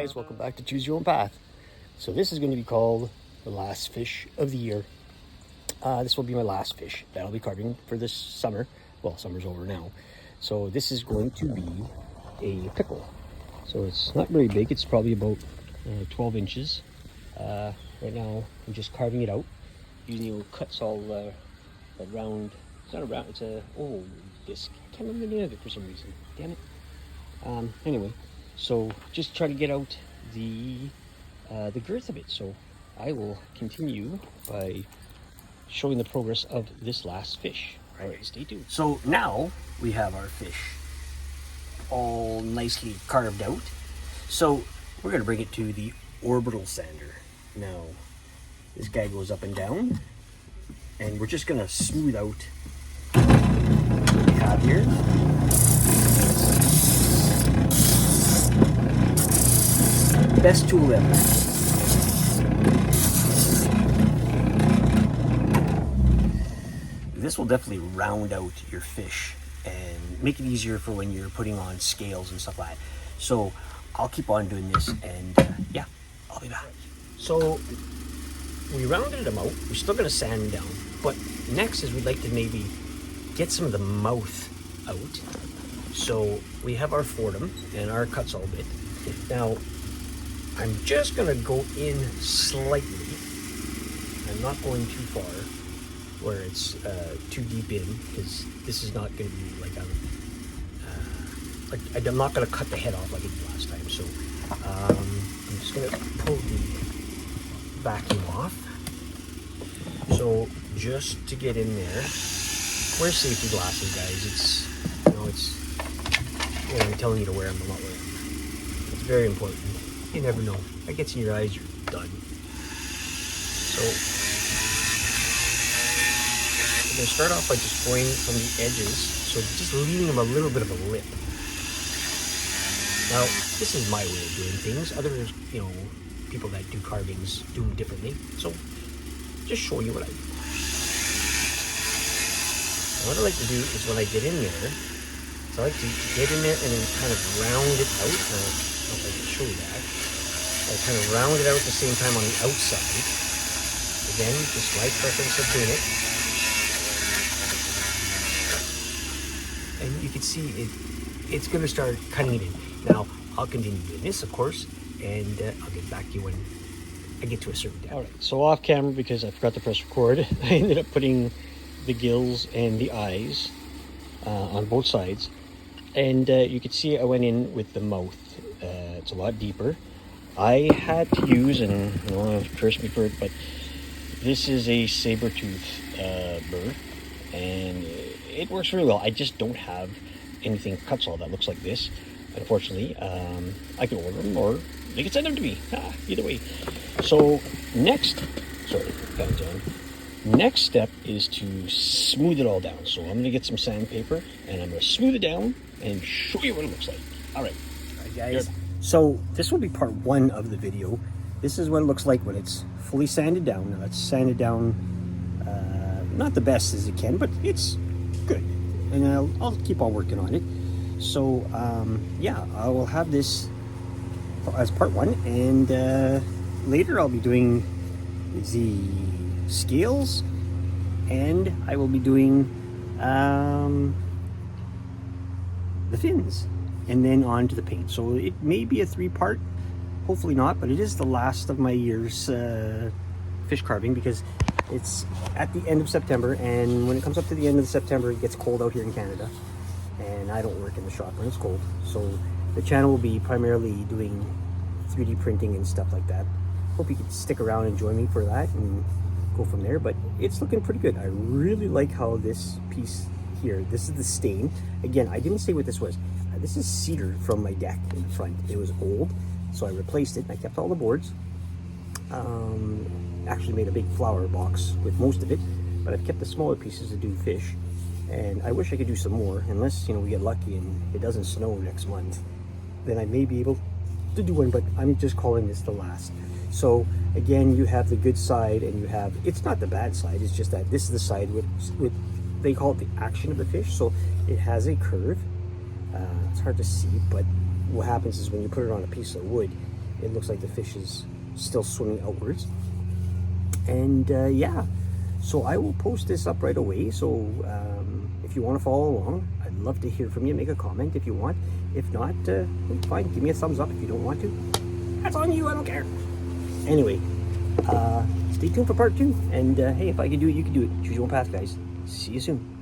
guys, welcome back to Choose Your Own Path. So this is going to be called the last fish of the year. This will be my last fish that I'll be carving for this summer. Well, summer's over now. So this is going to be a pickle. So it's not very big, it's probably about 12 inches. Right now I'm just carving it out using the old cuts all around. It's not a round, it's a disc. I can't remember the name of it for some reason. Damn it. Anyway, so just try to get out the girth of it. So I will continue by showing the progress of this last fish. All right, stay tuned. So now we have our fish all nicely carved out. So we're going to bring it to the orbital sander. Now this guy goes up and down, and we're just going to smooth out what we have here. Best tool ever. This will definitely round out your fish and make it easier for when you're putting on scales and stuff like that. So I'll keep on doing this, and yeah, I'll be back. So we rounded them out. We're still going to sand them down, but next is we'd like to maybe get some of the mouth out. So we have our fordham and our cuts all bit. Now I'm just going to go in slightly. I'm not going too far where it's too deep in, because this is not going to be like I'm not going to cut the head off like I did last time. So I'm just going to pull the vacuum off. So just to get in there, wear safety glasses, guys. I'm telling you to wear them, I'm not wearing them. It's very important. You never know. If it gets in your eyes, you're done. So we're going to start off by just going from the edges, so just leaving them a little bit of a lip. Now, this is my way of doing things. Other, people that do carvings do them differently. So just showing you what I do. And what I like to do is when I get in there, so I like to get in there and then kind of round it out. Now, I don't know if I can show you that. I kind of round it out at the same time on the outside. Again, just my preference of doing it. And you can see it's going to start cutting it in. Now, I'll continue doing this, of course, and I'll get back to you when I get to a certain depth. All right, so off camera, because I forgot to press record, I ended up putting the gills and the eyes on both sides. And you can see I went in with the mouth. It's a lot deeper. I had to use, and curse me for it, but this is a saber-tooth burr, and it works really well. I just don't have anything cuts all that looks like this, unfortunately. I can order them, or they can send them to me. Either way. So next step is to smooth it all down. So I'm going to get some sandpaper, and I'm going to smooth it down and show you what it looks like. All right, guys. So this will be part one of the video. This is what it looks like when it's fully sanded down. Now it's sanded down, not the best as it can, but it's good. And I'll keep on working on it. So yeah, I will have this as part one, and later I'll be doing the scales, and I will be doing the fins, and then on to the paint. So it may be a 3-part, hopefully not, but it is the last of my year's fish carving, because it's at the end of September, and when it comes up to the end of September, it gets cold out here in Canada, and I don't work in the shop when it's cold. So the channel will be primarily doing 3D printing and stuff like that. Hope you can stick around and join me for that and go from there, but it's looking pretty good. I really like how this piece here, this is the stain. Again, I didn't say what this was. This is cedar from my deck in the front. It was old, so I replaced it, and I kept all the boards. Actually made a big flower box with most of it, but I've kept the smaller pieces to do fish, and I wish I could do some more, unless we get lucky and it doesn't snow next month. Then I may be able to do one, but I'm just calling this the last. So again, you have the good side, and you have, it's not the bad side, it's just that this is the side with they call it the action of the fish. So it has a curve. It's hard to see, but what happens is when you put it on a piece of wood, it looks like the fish is still swimming outwards. And yeah, so I will post this up right away. So if you want to follow along, I'd love to hear from you. Make a comment if you want. If not, fine, give me a thumbs up if you don't want to. That's on you, I don't care. Anyway, stay tuned for part 2. And hey, if I can do it, you can do it. Choose your own path, guys. See you soon.